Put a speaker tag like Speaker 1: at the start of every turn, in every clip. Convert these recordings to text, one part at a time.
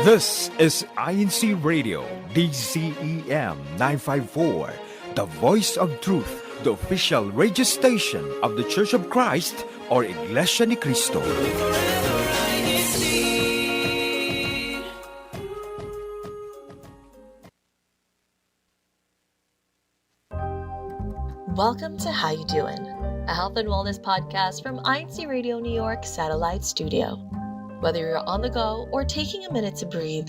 Speaker 1: This is INCRadio, DZEM 954, the voice of truth, the official radio station of the Church of Christ or Iglesia ni Cristo.
Speaker 2: Welcome to How You Doin, a health and wellness podcast from INCRadio New York Satellite Studio. Whether you're on the go or taking a minute to breathe,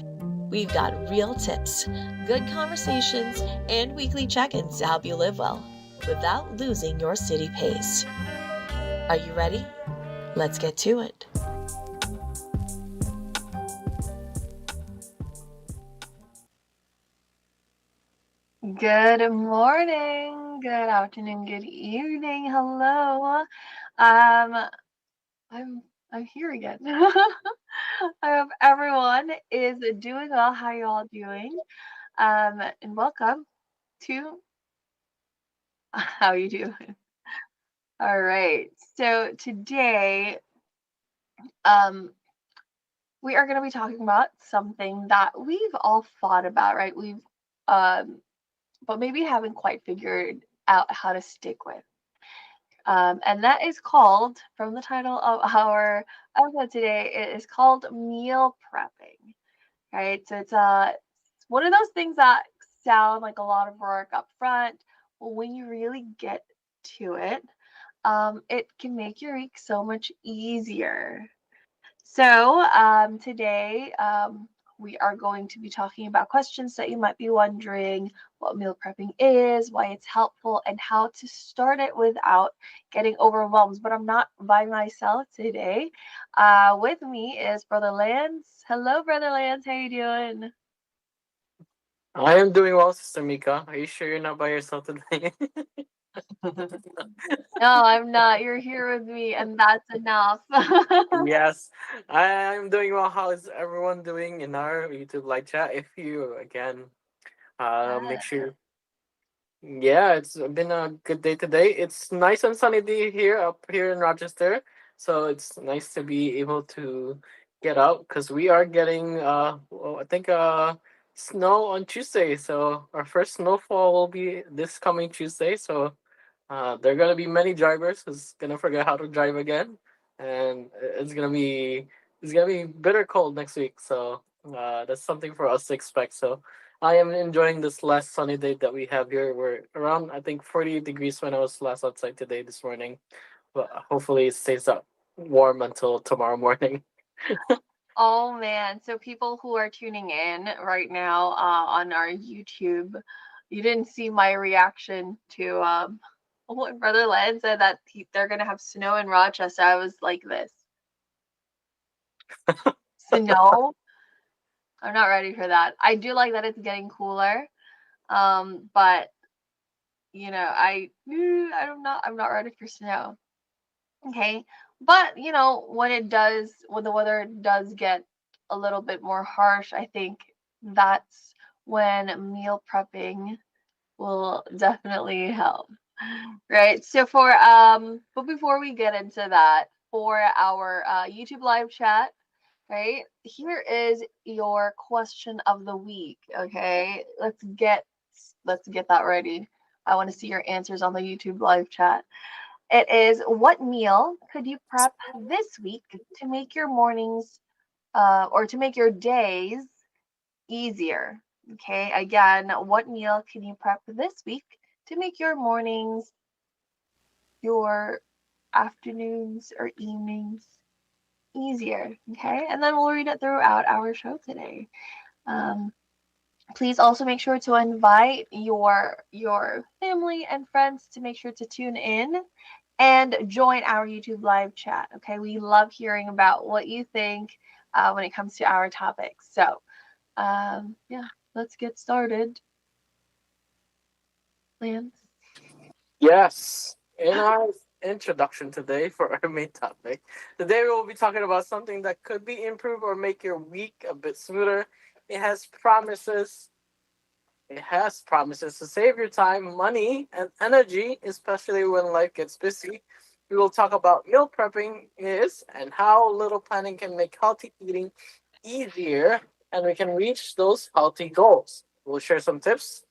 Speaker 2: we've got real tips, good conversations, and weekly check-ins to help you live well without losing your city pace. Are you ready? Let's get to it.
Speaker 3: Good morning, good afternoon, good evening. Hello. I'm here again. I hope everyone is doing well. How you all doing? And welcome to How You Doing. All right. So today, we are going to be talking about something that we've all thought about, right? But maybe haven't quite figured out how to stick with. And that is called, from the title of our episode today, it is called meal prepping, right? So it's one of those things that sound like a lot of work up front, but when you really get to it, it can make your week so much easier. So today, we are going to be talking about questions that you might be wondering: what meal prepping is, why it's helpful, and how to start it without getting overwhelmed. But I'm not by myself today. With me is Brother Lance. Hello, Brother Lance. How you doing?
Speaker 4: I am doing well, Sister Mika. Are you sure you're not by yourself today?
Speaker 3: No, I'm not. You're here with me, and that's enough.
Speaker 4: Yes, I'm doing well. How is everyone doing in our YouTube live chat? If you, again, make sure. Yeah, it's been a good day today. It's nice and sunny day here up here in Rochester, so it's nice to be able to get out because we are getting I think snow on Tuesday. So our first snowfall will be this coming Tuesday. So there are gonna be many drivers who's gonna forget how to drive again, and it's gonna be bitter cold next week. So that's something for us to expect. So I am enjoying this last sunny day that we have here. We're around, I think, 48 degrees when I was last outside today this morning. But hopefully it stays up warm until tomorrow morning.
Speaker 3: Oh man, so people who are tuning in right now on our YouTube, you didn't see my reaction to when Brother Len said that they're gonna have snow in Rochester. I was like this. Snow? I'm not ready for that. I do like that it's getting cooler. But I'm not ready for snow. Okay. But when the weather does get a little bit more harsh, I think that's when meal prepping will definitely help. Right. So but before we get into that, for our YouTube live chat, right, here is your question of the week. Okay. Let's get that ready. I want to see your answers on the YouTube live chat. It is: what meal could you prep this week to make your mornings or to make your days easier? Okay, again, what meal can you prep this week to make your mornings, your afternoons, or evenings easier? Okay, and then we'll read it throughout our show today. Please also make sure to invite your family and friends to make sure to tune in and join our YouTube live chat. Okay, we love hearing about what you think when it comes to our topics. So, yeah, let's get started. Lance?
Speaker 4: Yes. In our introduction today for our main topic, today we will be talking about something that could be improved or make your week a bit smoother. It has promises. It has promises to save your time, money, and energy, especially when life gets busy. We will talk about meal prepping is and how little planning can make healthy eating easier and we can reach those healthy goals. We'll share some tips,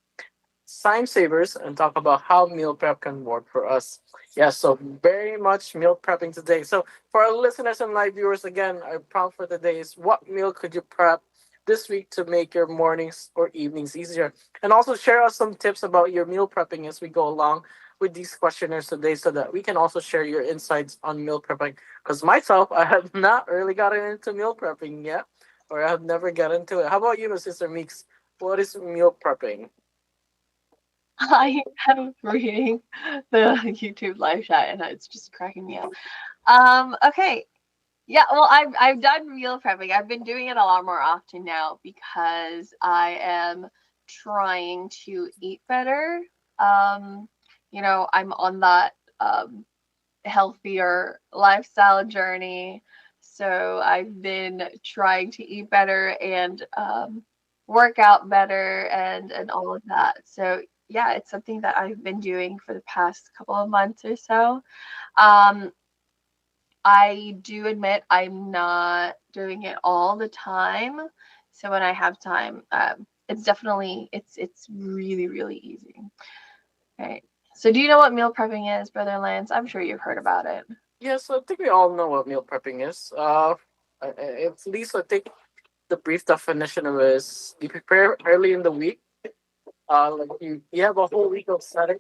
Speaker 4: time savers, and talk about how meal prep can work for us. Yeah, so very much meal prepping today. So for our listeners and live viewers, again, our prompt for today is what meal could you prep this week to make your mornings or evenings easier? And also share us some tips about your meal prepping as we go along with these questionnaires today so that we can also share your insights on meal prepping. Because myself, I have not really gotten into meal prepping yet, or I have never gotten into it. How about you, Sister Meeks? What is meal prepping?
Speaker 3: I am reading the YouTube live chat and it's just cracking me up. Okay. Yeah, well, I've done meal prepping. I've been doing it a lot more often now because I am trying to eat better. Um, I'm on that healthier lifestyle journey. So I've been trying to eat better and work out better and all of that. So yeah, it's something that I've been doing for the past couple of months or so. Um, I do admit I'm not doing it all the time. So when I have time, it's really, really easy. Right. So do you know what meal prepping is, Brother Lance? I'm sure you've heard about it.
Speaker 4: Yes, I think we all know what meal prepping is. At least I think the brief definition of it is you prepare early in the week. Like you have a whole week of setting,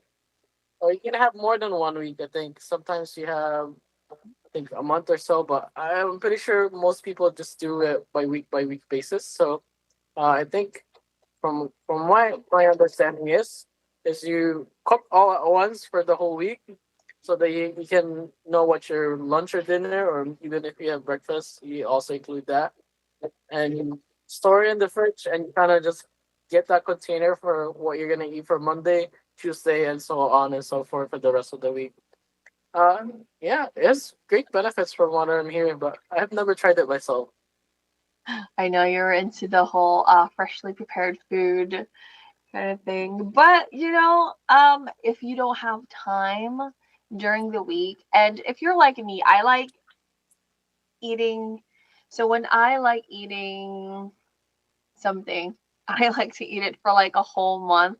Speaker 4: or you can have more than 1 week. I think sometimes you have I think a month or so, but I'm pretty sure most people just do it by week basis. So I think from my understanding is you cook all at once for the whole week so that you can know what your lunch or dinner or even if you have breakfast you also include that and you store it in the fridge and kind of just get that container for what you're gonna eat for Monday, Tuesday, and so on and so forth for the rest of the week. Yeah, it's great benefits from what I'm hearing, but I have never tried it myself.
Speaker 3: I know you're into the whole freshly prepared food kind of thing. But if you don't have time during the week, and if you're like me, I like eating. So when I like eating something, I like to eat it for like a whole month.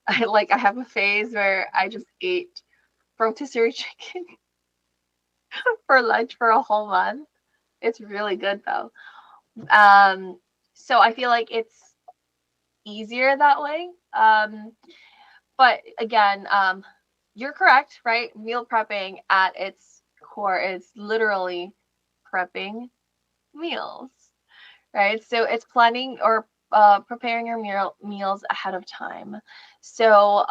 Speaker 3: I have a phase where I just ate rotisserie chicken for lunch for a whole month. It's really good though. Um, so I feel like it's easier that way. But again, you're correct, right? Meal prepping at its core is literally prepping meals, right? So it's planning or preparing your meals ahead of time. So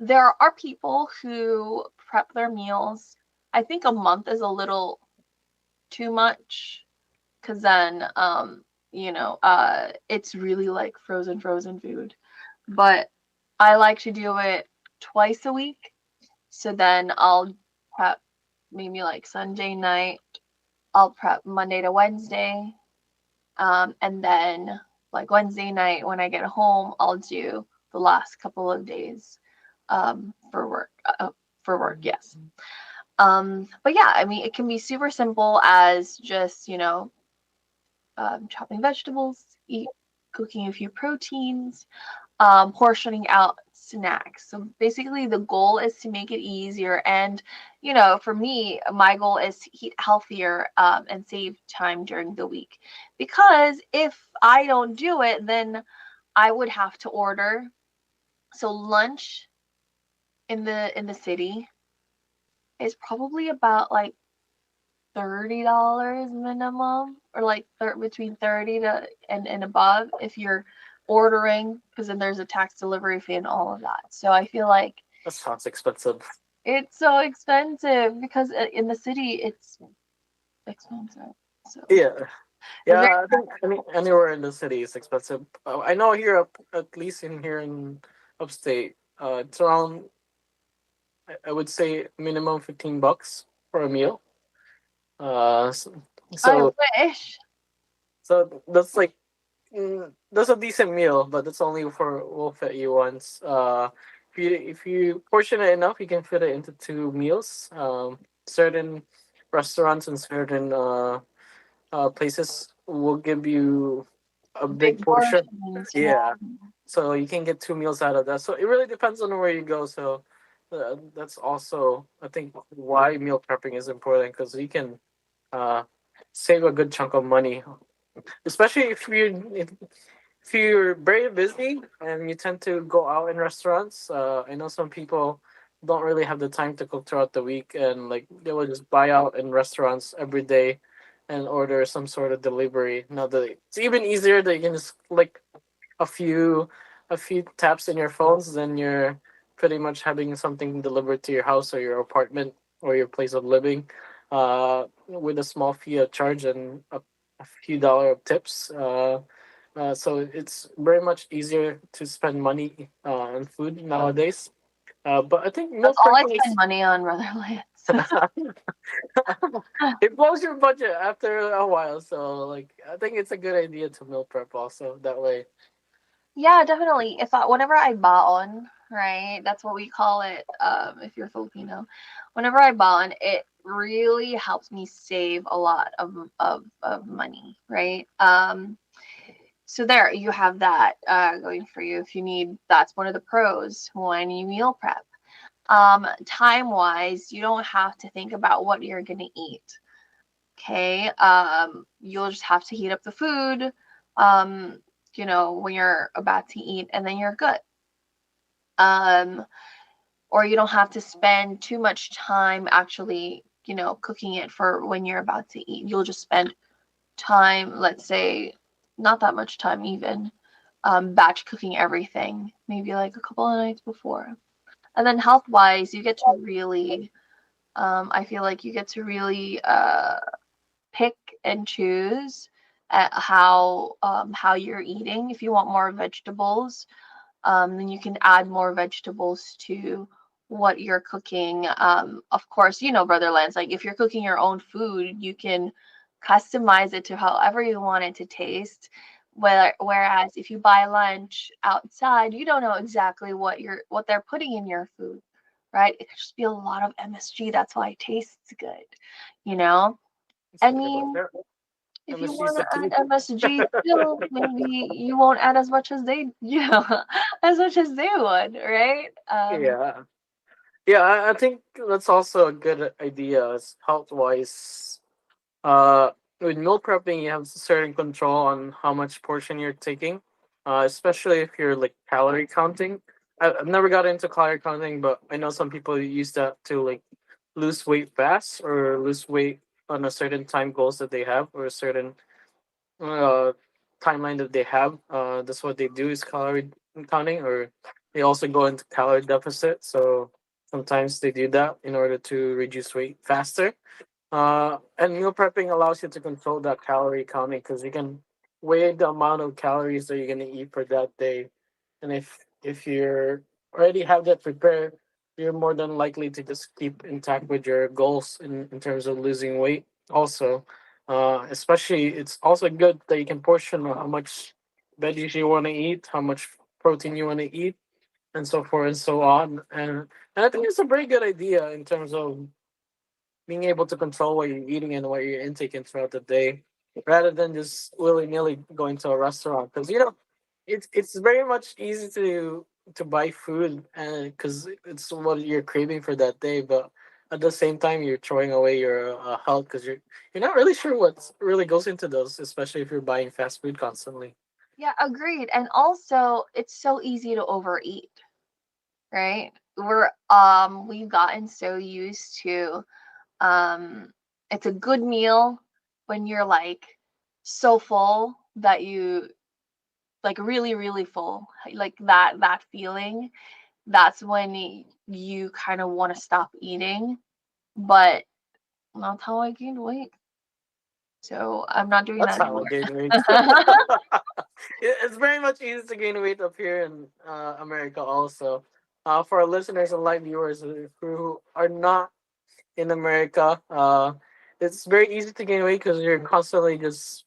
Speaker 3: there are people who prep their meals. I think a month is a little too much because then it's really like frozen food. But I like to do it twice a week. So then I'll prep maybe like Sunday night. I'll prep Monday to Wednesday. And then like Wednesday night when I get home, I'll do the last couple of days for work. Yes. But yeah, I mean, it can be super simple as just, chopping vegetables, cooking a few proteins, portioning out snacks. So basically, the goal is to make it easier. And, for me, my goal is to eat healthier and save time during the week. Because if I don't do it, then I would have to order. So lunch in the city is probably about like $30 minimum, or like between 30 to and above if you're ordering, because then there's a tax delivery fee and all of that. So I feel like
Speaker 4: That sounds expensive.
Speaker 3: it's so expensive because in the city it's expensive. So
Speaker 4: Yeah.
Speaker 3: it's very
Speaker 4: Yeah, I think anywhere in the city is expensive. I know here, at least in here in upstate, it's around I would say minimum $15 for a meal. So,
Speaker 3: I
Speaker 4: so
Speaker 3: wish.
Speaker 4: so that's like that's a decent meal, but that's only for will fit you once. if you portion it enough, you can fit it into 2 meals. Certain restaurants and certain places will give you a big
Speaker 3: Big
Speaker 4: portion.
Speaker 3: portions, yeah.
Speaker 4: Yeah, so you can get 2 meals out of that. So it really depends on where you go. So that's also, I think, why meal prepping is important, because you can uh, save a good chunk of money, especially if you're very busy and you tend to go out in restaurants. I know some people don't really have the time to cook throughout the week, and like they will just buy out in restaurants every day and order some sort of delivery. Now that it's even easier that you can just click a few a few taps in your phones, then you're pretty much having something delivered to your house or your apartment or your place of living, with a small fee of charge and a few dollar of tips. So it's very much easier to spend money on food nowadays. But I think
Speaker 3: That's
Speaker 4: meal
Speaker 3: all I
Speaker 4: prepping
Speaker 3: spend
Speaker 4: is
Speaker 3: money on, Rutherland.
Speaker 4: it blows your budget after a while. So like I think it's a good idea to meal prep also that way.
Speaker 3: Yeah, definitely. Whenever I baon, right? That's what we call it. If you're Filipino, whenever I baon, it really helps me save a lot of money, right? So there you have that going for you. If you need, that's one of the pros when you meal prep. Time wise, you don't have to think about what you're gonna eat. Okay. You'll just have to heat up the food. Um, when you're about to eat, and then you're good. Um, or you don't have to spend too much time actually, cooking it for when you're about to eat. You'll just spend time, let's say, not that much time even, batch cooking everything, maybe like a couple of nights before. And then health wise, you get to really, I feel like you get to really pick and choose at how you're eating. If you want more vegetables, then you can add more vegetables to what you're cooking. Of course, Brother Lance, like if you're cooking your own food, you can customize it to however you want it to taste. Whereas if you buy lunch outside, you don't know exactly what they're putting in your food, right? It could just be a lot of MSG. That's why it tastes good, you know.
Speaker 4: It's
Speaker 3: I
Speaker 4: okay about
Speaker 3: mean,
Speaker 4: that.
Speaker 3: if you
Speaker 4: MSG is
Speaker 3: want
Speaker 4: the
Speaker 3: to add
Speaker 4: key.
Speaker 3: MSG still, maybe you won't add as much as they, as much as they would, right?
Speaker 4: Yeah. Yeah, I think that's also a good idea as health wise. Uh, with meal prepping, you have certain control on how much portion you're taking, especially if you're like calorie counting. I've never got into calorie counting, but I know some people use that to like lose weight fast or lose weight on a certain time goals that they have or a certain uh, timeline that they have. That's what they do is calorie counting, or they also go into calorie deficit. So sometimes they do that in order to reduce weight faster. And meal prepping allows you to control that calorie counting because you can weigh the amount of calories that you're gonna eat for that day, and if you're already have that prepared, you're more than likely to just keep intact with your goals in terms of losing weight. Also, especially it's also good that you can portion how much veggies you want to eat, how much protein you want to eat, and so forth and so on. And I think it's a very good idea in terms of being able to control what you're eating and what you're intaking throughout the day, rather than just willy nilly going to a restaurant. Because it's very much easy to buy food and because it's what you're craving for that day, but at the same time you're throwing away your health because you're not really sure what really goes into those, especially if you're buying fast food constantly.
Speaker 3: Yeah, agreed. And also, it's so easy to overeat, right? We've gotten so used to um it's a good meal when you're like so full that you like really really full, like that feeling. That's when you kind of want to stop eating, but that's how I gained weight. So I'm not doing
Speaker 4: That's
Speaker 3: that
Speaker 4: how I
Speaker 3: anymore.
Speaker 4: gain weight. It's very much easy to gain weight up here in America. Also, for our listeners and live viewers who are not in America, it's very easy to gain weight because you're constantly just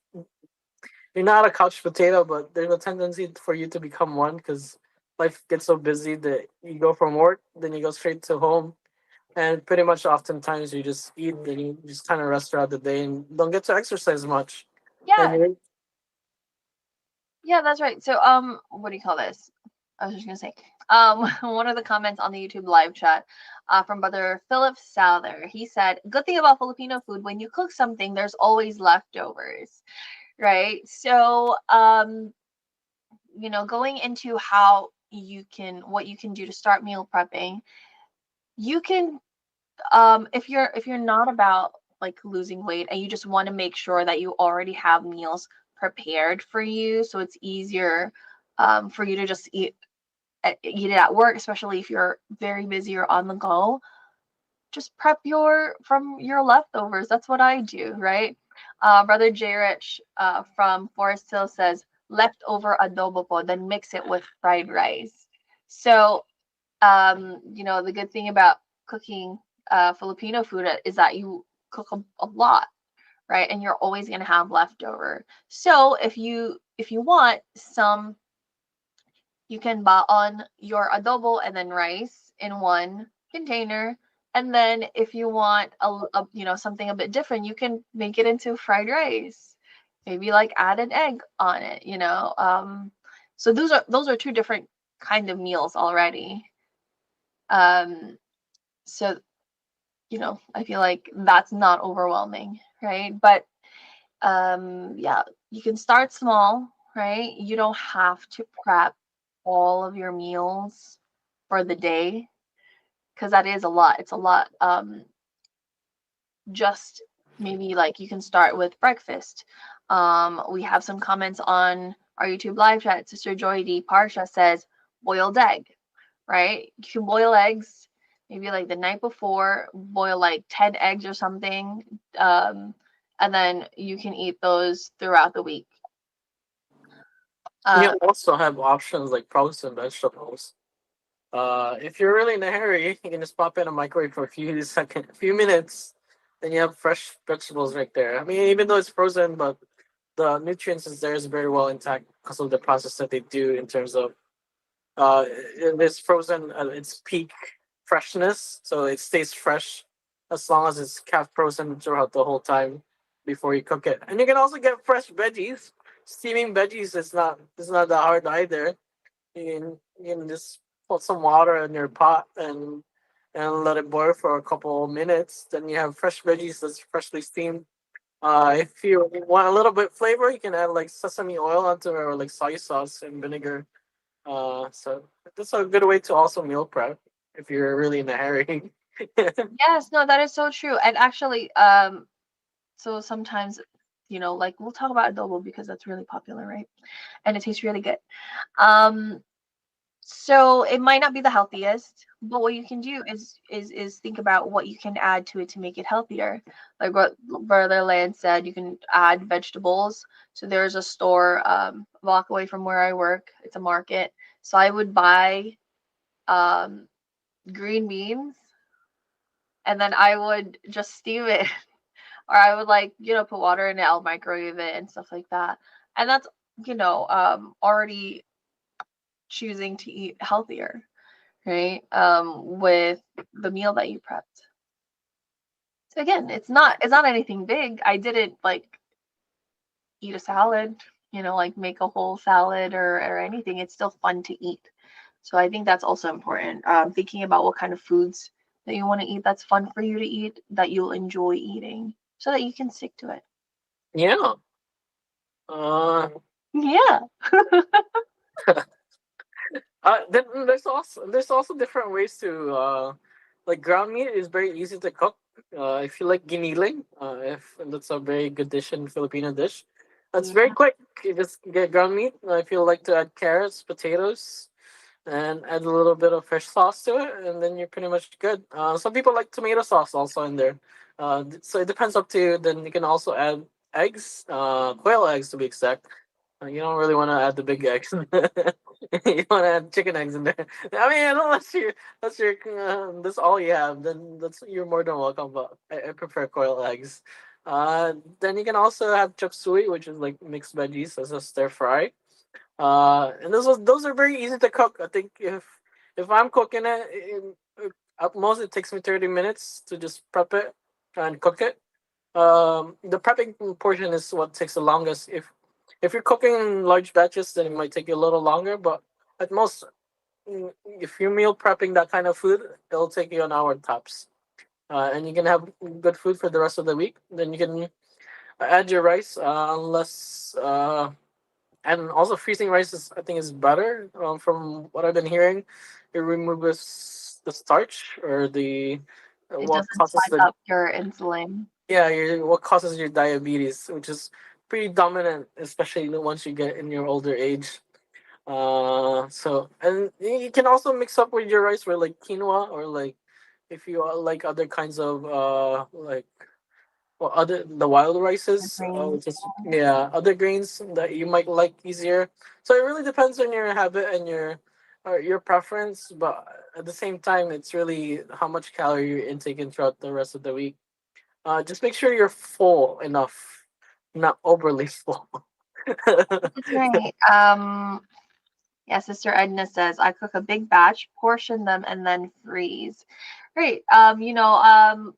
Speaker 4: you're not a couch potato, but there's a tendency for you to become one because life gets so busy that you go from work, then you go straight to home, and pretty much oftentimes you just eat, then you just kind of rest throughout the day and don't get to exercise much. And
Speaker 3: Yeah,
Speaker 4: you
Speaker 3: yeah, that's right. So, what do you call this? I was just gonna say, one of the comments on the YouTube live chat, from brother Philip Souther, he said, "Good thing about Filipino food, when you cook something, there's always leftovers, right?" So, going into how what you can do to start meal prepping, you can, if you're not about like losing weight and you just want to make sure that you already have meals prepared for you, so it's easier, for you to just eat it at work, especially if you're very busy or on the go. Just prep your leftovers. That's what I do, right? Brother J Rich, from Forest Hill, says leftover adobo po, then mix it with fried rice. So, the good thing about cooking Filipino food is that you cook a lot, right? And you're always gonna have leftover. So if you want some, you can on your adobo and then rice in one container. And then if you want something a bit different, you can make it into fried rice. Maybe like add an egg on it. So those are two different kind of meals already. Um, so I feel like that's not overwhelming, right? But yeah, you can start small, right? You don't have to prep all of your meals for the day, because that is a lot. It's a lot. Just maybe like you can start with breakfast. We have some comments on our YouTube live chat. Sister Joy D Parsha says boiled egg, right? You can boil eggs maybe like the night before, boil like 10 eggs or something. And then you can eat those throughout the week.
Speaker 4: you
Speaker 3: Uh,
Speaker 4: also have options like frozen vegetables. If you're really in a hurry, you can just pop in a microwave for a few minutes, then you have fresh vegetables right there. I mean, even though it's frozen, but the nutrients is there is very well intact because of the process that they do in terms of it is frozen at its peak freshness, so it stays fresh as long as it's kept frozen throughout the whole time before you cook it. And you can also get fresh veggies. Steaming veggies is not that hard either. You can just put some water in your pot and let it boil for a couple of minutes. Then you have fresh veggies that's freshly steamed. If you want a little bit flavor, you can add like sesame oil onto it or like soy sauce and vinegar. So that's a good way to also meal prep if you're really in a hurry.
Speaker 3: yes, no, that is so true. And actually, so sometimes, like we'll talk about adobo because that's really popular, right? And it tastes really good. Um, So it might not be the healthiest, but what you can do is think about what you can add to it to make it healthier. Like what Brother Land said, you can add vegetables. So there's a store a block away from where I work. It's a market. So I would buy um, green beans, and then I would just steam it, or I would like put water in it. I'll microwave it and stuff like that. And that's already choosing to eat healthier, right? With the meal that you prepped. So again, it's not anything big. I didn't like eat a salad, like make a whole salad or anything. It's still fun to eat. So I think that's also important. Thinking about what kind of foods that you want to eat that's fun for you to eat, that you'll enjoy eating, so that you can stick to it.
Speaker 4: Yeah. Uh,
Speaker 3: Yeah.
Speaker 4: then there's also different ways to like ground meat is very easy to cook. If you like giniling, if that's a very good dish in Filipino dish, that's very
Speaker 3: Yeah.
Speaker 4: quick. You just get ground meat. If you like to add carrots, potatoes, and add a little bit of fish sauce to it, and then you're pretty much good. Some people like tomato sauce also in there. So it depends up to you. Then you can also add eggs, quail eggs to be exact. You don't really want to add the big eggs. You want to add chicken eggs in there. I mean, unless that's all you have, then you're more than welcome. But I prefer quail eggs. Then you can also have chop suey, which is like mixed veggies as a stir fry. And those are very easy to cook. I think if I'm cooking it, at most it takes me 30 minutes to just prep it and cook it. The prepping portion is what takes the longest. If you're cooking in large batches, then it might take you a little longer. But at most, if you're meal prepping that kind of food, it'll take you an hour tops. And you can have good food for the rest of the week. Then you can add your rice, unless and also freezing rice is, I think, is better. From what I've been hearing, it removes the starch or the
Speaker 3: It
Speaker 4: what
Speaker 3: doesn't
Speaker 4: causes
Speaker 3: spike
Speaker 4: the
Speaker 3: up your insulin.
Speaker 4: what causes your diabetes, which is pretty dominant, especially once you get in your older age. So and you can also mix up with your rice with like quinoa or like if you like other kinds of like well, other the wild
Speaker 3: The
Speaker 4: rices,
Speaker 3: grains.
Speaker 4: which is yeah, other grains that you might like easier. So it really depends on your habit and your preference, but at the same time, it's really how much calorie you're intaking throughout the rest of the week. Just make sure you're full enough, not overly full.
Speaker 3: Okay. Yeah, Sister Edna says I cook a big batch, portion them, and then freeze. Great. Brother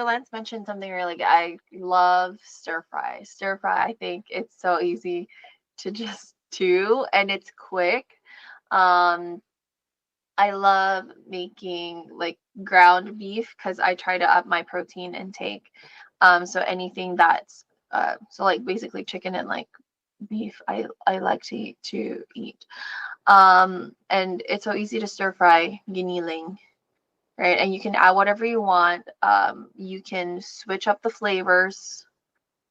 Speaker 3: Lance mentioned something really good. I love stir fry. Stir fry, I think it's so easy to just do and it's quick. Um, I love making like ground beef because I try to up my protein intake. So anything that's so like basically chicken and like beef, I like to eat. And it's so easy to stir fry giniling, right? And you can add whatever you want. You can switch up the flavors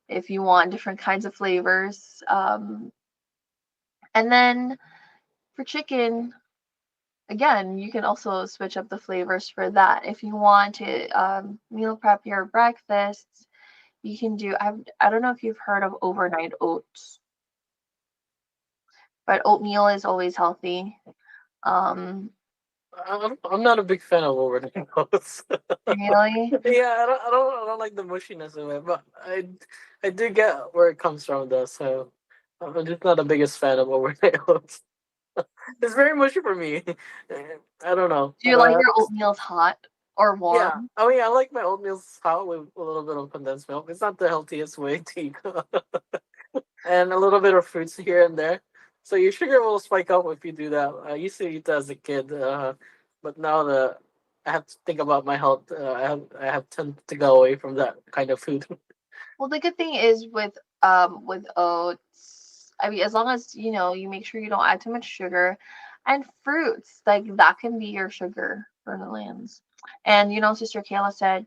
Speaker 3: if you want different kinds of flavors. And then for chicken, again, you can also switch up the flavors for that. If you want to meal prep your breakfasts, you can do. I don't know if you've heard of overnight oats, but oatmeal is always healthy. Um,
Speaker 4: I'm not a big fan of overnight oats.
Speaker 3: really,
Speaker 4: Yeah, I don't like the mushiness of it, but I do get where it comes from though. So I'm just not the biggest fan of overnight oats. It's very mushy for me. I don't know.
Speaker 3: do you like your oatmeals hot or
Speaker 4: Yeah,
Speaker 3: warm?
Speaker 4: I mean, I like my oatmeal hot with a little bit of condensed milk. It's not the healthiest way to eat, and a little bit of fruits here and there. So your sugar will spike up if you do that. I used to eat that as a kid, but now that I have to think about my health, I have tend to go away from that kind of food.
Speaker 3: Well, the good thing is with oats, I mean, as long as you make sure you don't add too much sugar, and fruits like that can be your sugar for the lands. And Sister Kayla said,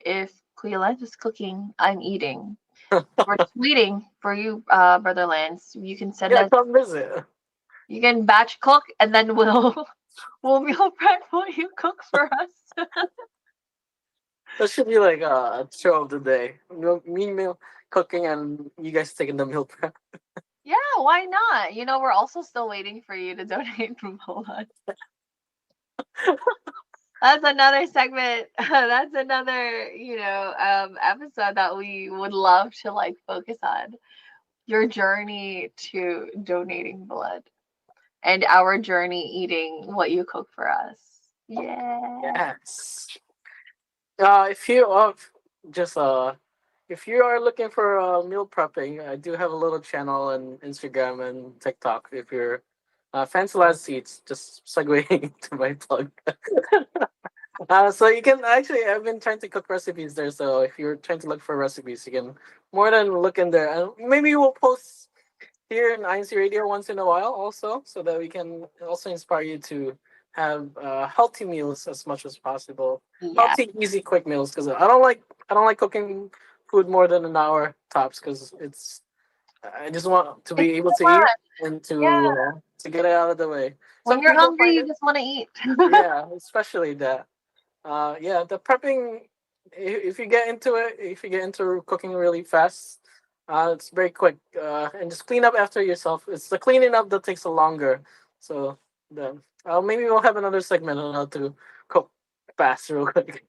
Speaker 3: if Kuya is cooking, I'm eating. We're tweeting for you, Brother Lance. You can send
Speaker 4: Yeah,
Speaker 3: us.
Speaker 4: come visit.
Speaker 3: You can batch cook, and then we'll meal prep what you cook for us.
Speaker 4: That should be like a show of the day. Me meal cooking and you guys taking the meal prep.
Speaker 3: Yeah, why not? We're also still waiting for you to donate blood. That's another segment. That's another, episode that we would love to like focus on your journey to donating blood and our journey eating what you cook for us. Yeah.
Speaker 4: Yes. If you just if you are looking for meal prepping, I do have a little channel on Instagram and TikTok. If you're fancy last seats, just segueing to my plug. So you can actually, I've been trying to cook recipes there. So if you're trying to look for recipes, you can more than look in there, and maybe we'll post here in INCRadio once in a while also, so that we can also inspire you to have healthy meals as much as possible.
Speaker 3: Yeah.
Speaker 4: Healthy, easy, quick meals. Because I don't like cooking food more than an hour tops. Because I just want to
Speaker 3: It's
Speaker 4: be able
Speaker 3: too
Speaker 4: to
Speaker 3: much.
Speaker 4: eat and
Speaker 3: Yeah.
Speaker 4: to get it out of the way.
Speaker 3: When
Speaker 4: Some
Speaker 3: you're
Speaker 4: people
Speaker 3: hungry,
Speaker 4: find
Speaker 3: you
Speaker 4: it,
Speaker 3: just want to eat.
Speaker 4: yeah, especially that. Yeah, the prepping. If you get into it, if you get into cooking really fast, it's very quick. And just clean up after yourself. It's the cleaning up that takes a longer. So maybe we'll have another segment on how to cook fast real quick.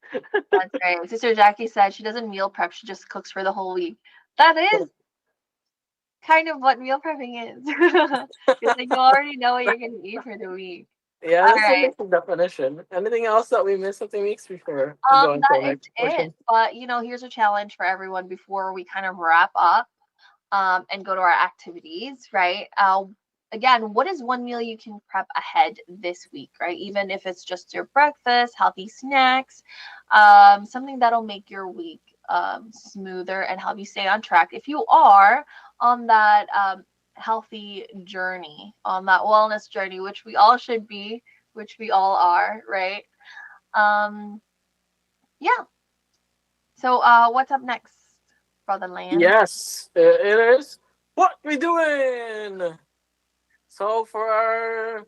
Speaker 3: That's great. Sister Jackie said she doesn't meal prep, she just cooks for the whole week. That is kind of what meal prepping is. Because like you already know what you're gonna eat for the week.
Speaker 4: Yeah,
Speaker 3: All
Speaker 4: that's the
Speaker 3: right.
Speaker 4: basic definition. Anything else that we missed at the weeks before we go into the
Speaker 3: That is
Speaker 4: next
Speaker 3: it.
Speaker 4: portion?
Speaker 3: But here's a challenge for everyone before we kind of wrap up and go to our activities, right? Again, what is one meal you can prep ahead this week, right? Even if it's just your breakfast, healthy snacks, something that'll make your week smoother and help you stay on track. If you are on that healthy journey, on that wellness journey, which we all should be, which we all are, right? Um, yeah. So, what's up next, Brother Lance?
Speaker 4: Yes, it is. What we doing? So for our,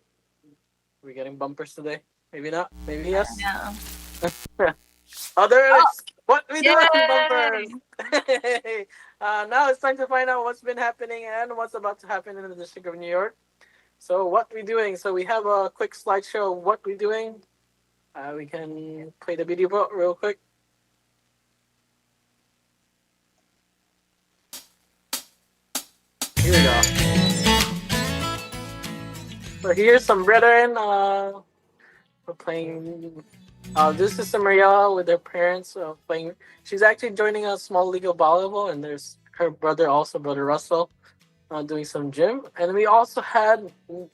Speaker 4: we getting bumpers today? Maybe not. Maybe yes.
Speaker 3: Yeah.
Speaker 4: Oh, there it
Speaker 3: Oh,
Speaker 4: is. What we doing, bumpers?
Speaker 3: yay!
Speaker 4: Now it's time to find out what's been happening and what's about to happen in the District of New York. So what we doing? So we have a quick slideshow of what we doing. We can play the video real quick. Here we go. So here's some brethren. We're playing. This is Maria with her parents playing. She's actually joining a small league of volleyball, and there's her brother also, brother Russell, doing some gym. And we also had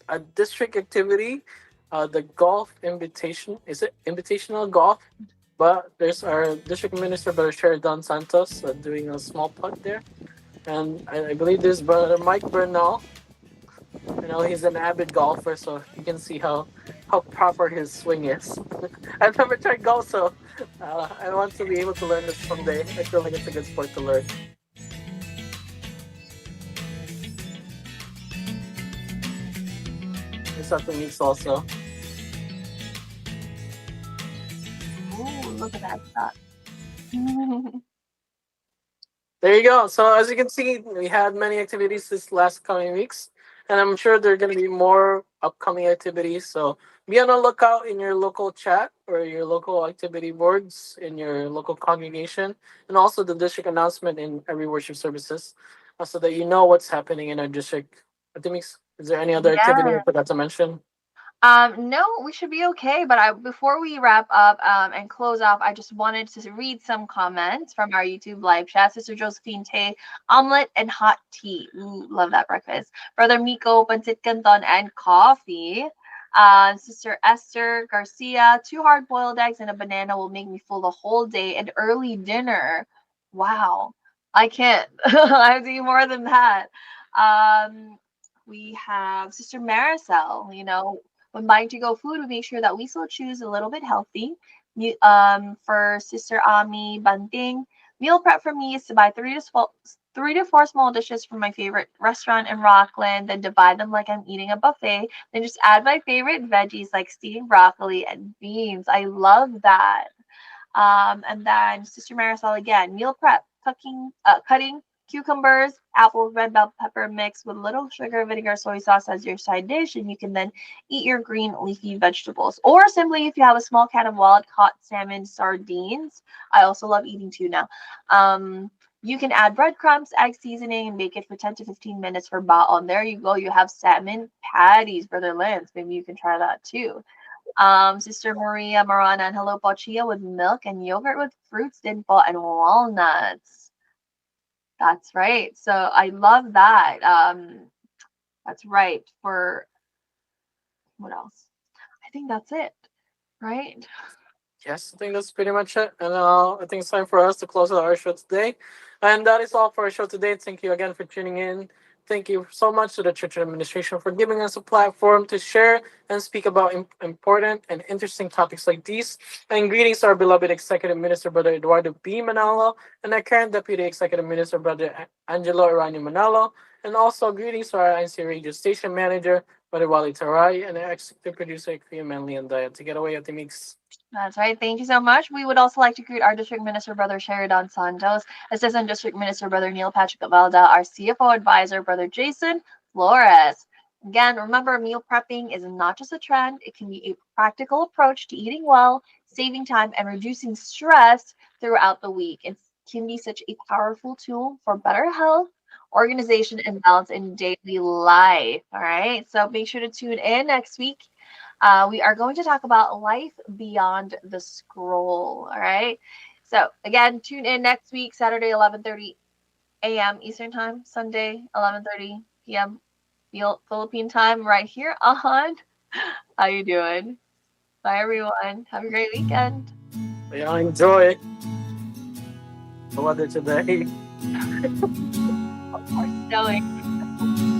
Speaker 4: a district activity, the golf invitation. Is it invitational golf? But there's our district minister, brother Sheridan Santos, doing a small putt there. And I believe there's brother Mike Bernal. He's an avid golfer, so you can see how proper his swing is. I've never tried golf, so I want to be able to learn this someday. I feel like it's a good sport to learn. There's something neat also.
Speaker 3: Ooh, look at that stuff.
Speaker 4: There you go. So as you can see, we had many activities this last coming weeks, and I'm sure there are going to be more upcoming activities. So be on the lookout in your local chat or your local activity boards in your local congregation, and also the district announcement in every worship services, so that you know what's happening in our district. Artemis, is there any other activity I
Speaker 3: Yeah.
Speaker 4: forgot to mention?
Speaker 3: No, we should be okay. But before we wrap up and close off, I just wanted to read some comments from our YouTube live chat. Sister Josephine Tay, omelet and hot tea. Ooh, love that breakfast. Brother Miko, pancit canton and coffee. Sister Esther Garcia, 2 hard-boiled eggs and a banana will make me full the whole day and early dinner. Wow, I can't. I have to eat more than that. We have Sister Maricel, when buying to go food, we make sure that we still choose a little bit healthy. For Sister Ami Banting, meal prep for me is to buy 3 to 4 small dishes from my favorite restaurant in Rockland, then divide them like I'm eating a buffet. Then just add my favorite veggies like steamed broccoli and beans. I love that. And then Sister Marisol again, meal prep, cutting cucumbers, apples, red bell pepper mixed with little sugar, vinegar, soy sauce as your side dish, and you can then eat your green leafy vegetables. Or simply, if you have a small can of wild caught salmon sardines, I also love eating tuna. You can add breadcrumbs, egg seasoning, and bake it for 10 to 15 minutes for baon. There you go. You have salmon patties, Brother Lance. Maybe you can try that too. Sister Maria Marana and hello pochilla with milk and yogurt with fruits, dinpo, and walnuts. That's right. So I love that. That's right. For what else? I think that's it, right?
Speaker 4: Yes, I think that's pretty much it. And I think it's time for us to close out our show today. And that is all for our show today. Thank you again for tuning in. Thank you so much to the church administration for giving us a platform to share and speak about important and interesting topics like these. And greetings to our beloved Executive Minister, Brother Eduardo B. Manalo, and our current Deputy Executive Minister, Brother Angelo Arano Manalo. And also greetings to our INC Radio Station Manager, Brother Wally Taray, and our Executive Producer, Kuya Manley and Daya. Take it away at the mix.
Speaker 3: That's right. Thank you so much. We would also like to greet our District Minister, Brother Sheridan Santos, Assistant District Minister, Brother Neil Patrick Avalda, our CFO Advisor, Brother Jason Flores. Again, remember, meal prepping is not just a trend. It can be a practical approach to eating well, saving time, and reducing stress throughout the week. It can be such a powerful tool for better health, organization, and balance in daily life. All right. So make sure to tune in next week. We are going to talk about life beyond the scroll. All right. So again, tune in next week, Saturday, 11:30 a.m. Eastern Time, Sunday, 11:30 p.m. Philippine time, right here on How You Doing? Bye, everyone. Have a great weekend.
Speaker 4: Yeah, enjoy the weather today.
Speaker 3: Of course, snowing.